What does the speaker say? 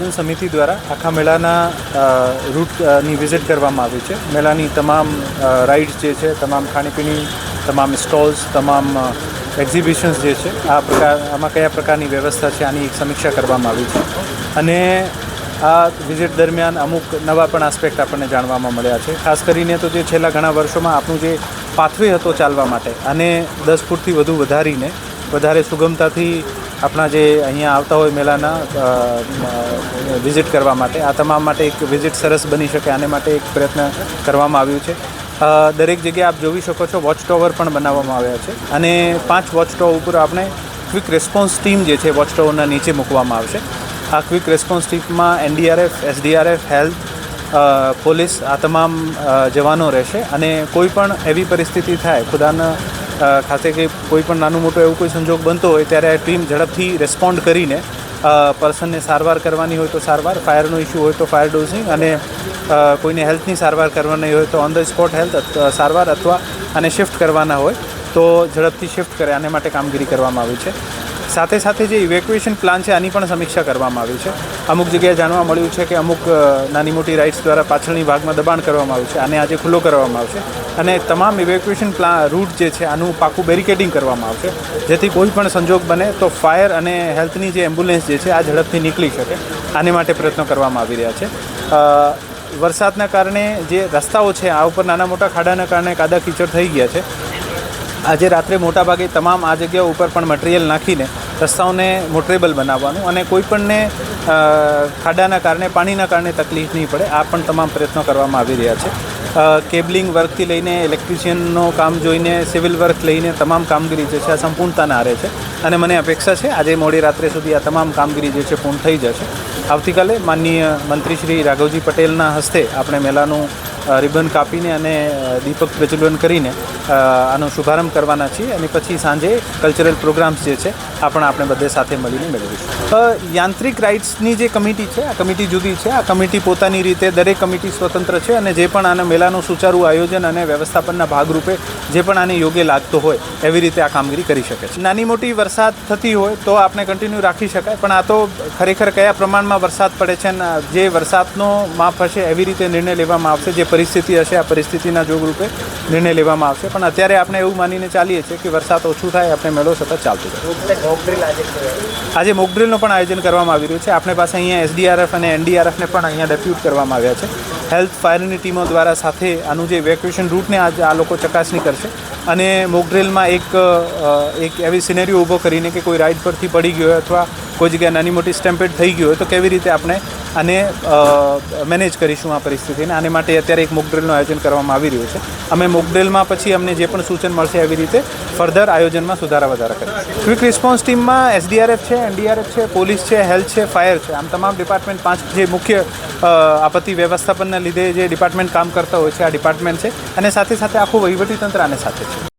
આયોજન સમિતિ દ્વારા આખા મેળાના રૂટની વિઝિટ કરવામાં આવી છે. મેળાની તમામ રાઇડ્સ જે છે, તમામ ખાણીપીણી, તમામ સ્ટોલ્સ, તમામ એક્ઝિબિશન્સ જે છે, આમાં કયા પ્રકારની વ્યવસ્થા છે આની એક સમીક્ષા કરવામાં આવી છે. અને આ વિઝિટ દરમિયાન અમુક નવા પણ આસ્પેક્ટ આપણને જાણવામાં મળ્યા છે. ખાસ કરીને તો જે છેલ્લા ઘણા વર્ષોમાં આપણું જે પાથવે હતો ચાલવા માટે અને 10 ફૂટથી વધુ વધારીને વધારે સુગમતાથી આપણા જે અહીંયા આવતા હોય મેળાના વિઝિટ કરવા માટે, આ તમામ માટે એક વિઝિટ સરસ બની શકે આને માટે એક પ્રયત્ન કરવામાં આવ્યું છે. દરેક જગ્યાએ આપ જોઈ શકો છો વોચ ટાવર પણ બનાવવામાં આવ્યા છે અને 5 વોચ ટાવર ઉપર આપણે ક્વિક રેસ્પોન્સ ટીમ જે છે વોચ ટાવરના નીચે મૂકવામાં આવશે. આ ક્વિક રેસ્પોન્સ ટીમમાં NDRF, SDRF, હેલ્થ, પોલીસ આ તમામ જવાનો રહેશે અને કોઈ પણ એવી પરિસ્થિતિ થાય ખુદાના ખાતે કે કોઈ પણ નાનું મોટું એવું કોઈ સંજોગ બનતો હોય ત્યારે આ ટીમ ઝડપથી રેસ્પોન્ડ કરીને પર્સનને સારવાર કરવાની હોય તો સારવાર, ફાયરનો ઇસ્યુ હોય તો ફાયર ડોઝિંગ અને કોઈને હેલ્થની સારવાર કરવાની હોય તો ઓન ધ સ્પોટ હેલ્થ સારવાર અથવા આને શિફ્ટ કરવાના હોય તો ઝડપથી શિફ્ટ કરે આને માટે કામગીરી કરવામાં આવી છે. સાથે સાથે જે ઇવેક્યુએશન પ્લાન છે આની પણ સમીક્ષા કરવામાં આવી છે. અમુક જગ્યાએ જાણવા મળ્યું છે કે અમુક નાની મોટી રાઇડ્સ દ્વારા પાછળની ભાગમાં દબાણ કરવામાં આવ્યું છે, આને આજે ખુલ્લો કરવામાં આવશે અને તમામ ઇવેક્યુએશન રૂટ જે છે આનું પાકું બેરિકેડિંગ કરવામાં આવશે જેથી કોઈ પણ સંજોગ બને તો ફાયર અને હેલ્થની જે એમ્બ્યુલન્સ જે છે આ ઝડપથી નીકળી શકે આને માટે પ્રયત્નો કરવામાં આવી રહ્યા છે. વરસાદના કારણે જે રસ્તાઓ છે આ ઉપર નાના મોટા ખાડાના કારણે કાદા કીચડ થઈ ગયા છે. આજે રાત્રે મોટાભાગે તમામ આ જગ્યાઓ ઉપર પણ મટીરિયલ નાખીને રસ્તાઓને મોટરેબલ બનાવવાનું અને કોઈપણને ખાડાના કારણે પાણીના કારણે તકલીફ નહીં પડે આ પણ તમામ પ્રયત્નો કરવામાં આવી રહ્યા છે. કેબલિંગ વર્કથી લઈને ઇલેક્ટ્રિશિયનનો કામ જોઈને સિવિલ વર્ક લઈને તમામ કામગીરી જે છે આ સંપૂર્ણતાના આરે છે અને મને અપેક્ષા છે આજે મોડી રાત્રે સુધી આ તમામ કામગીરી જે છે પૂર્ણ થઈ જશે. આવતીકાલે માનનીય મંત્રી શ્રી રાઘવજી પટેલના હસ્તે આપણે મેળાનું રિબન કાપીને અને દીપક પ્રજ્વલન કરીને આનો શુભારંભ કરવાના છીએ અને પછી સાંજે કલ્ચરલ પ્રોગ્રામ્સ જે છે આ પણ આપણે બધે સાથે મળીને મેળવીશું. યાંત્રિક રાઇડ્સની જે કમિટી છે આ કમિટી જુદી છે. આ કમિટી પોતાની રીતે દરેક કમિટી સ્વતંત્ર છે અને જે પણ આના મેળાનું સુચારું આયોજન અને વ્યવસ્થાપનના ભાગરૂપે જે પણ આને યોગ્ય લાગતો હોય એવી રીતે આ કામગીરી કરી શકે છે. નાની મોટી વરસાદ થતી હોય તો આપણે કન્ટિન્યુ રાખી શકાય પણ આ તો ખરેખર કયા પ્રમાણમાં વરસાદ પડે છે અને જે વરસાદનો માપ હશે એવી રીતે નિર્ણય લેવામાં આવશે. જે પરિસ્થિતિ હશે આ પરિસ્થિતિના જોગરૂપે નિર્ણય લેવામાં આવશે પણ અત્યારે આપણે એવું માનીને ચાલીએ છીએ કે વરસાદ ઓછું થાય આપણે મેળો સતત ચાલતો રહે. આજે મોકડ્રીલનું પણ આયોજન કરવામાં આવી રહ્યું છે. આપણે પાસે અહીંયા SDRF અને NDRFને પણ અહીંયા ડેપ્યુટ કરવામાં આવ્યા છે. હેલ્થ ફાયરની ટીમો દ્વારા સાથે આનું જે ઇવેક્યુએશન રૂટને આજે આ લોકો ચકાસણી કરશે અને મોકડ્રીલમાં એક એવી સિનેરીઓ ઊભો કરીને કે કોઈ રાઇડ પરથી પડી ગયો હોય અથવા કોઈ જગ્યાએ નાની મોટી સ્ટેમ્પેડ થઈ ગયો હોય તો કેવી રીતે આપણે આને મેનેજ કરીશું આ પરિસ્થિતિને. આને માટે અત્યારે એક મોકડ્રીલનું આયોજન કરવામાં આવી રહ્યું છે. અમે મોકડ્રીલમાં પછી અમને જે પણ સૂચન મળશે એવી રીતે ફર્ધર આયોજનમાં સુધારા વધારા કરીશું. ક્વિક રિસ્પોન્સ ટીમમાં SDRF છે, NDRF છે, પોલીસ છે, હેલ્થ છે, ફાયર છે, આમ તમામ ડિપાર્ટમેન્ટ 5 જે મુખ્ય આપત્તિ વ્યવસ્થાપનના લીધે જે ડિપાર્ટમેન્ટ કામ કરતા હોય છે આ ડિપાર્ટમેન્ટ છે અને સાથે સાથે આખું વહીવટીતંત્ર આને સાથે છે.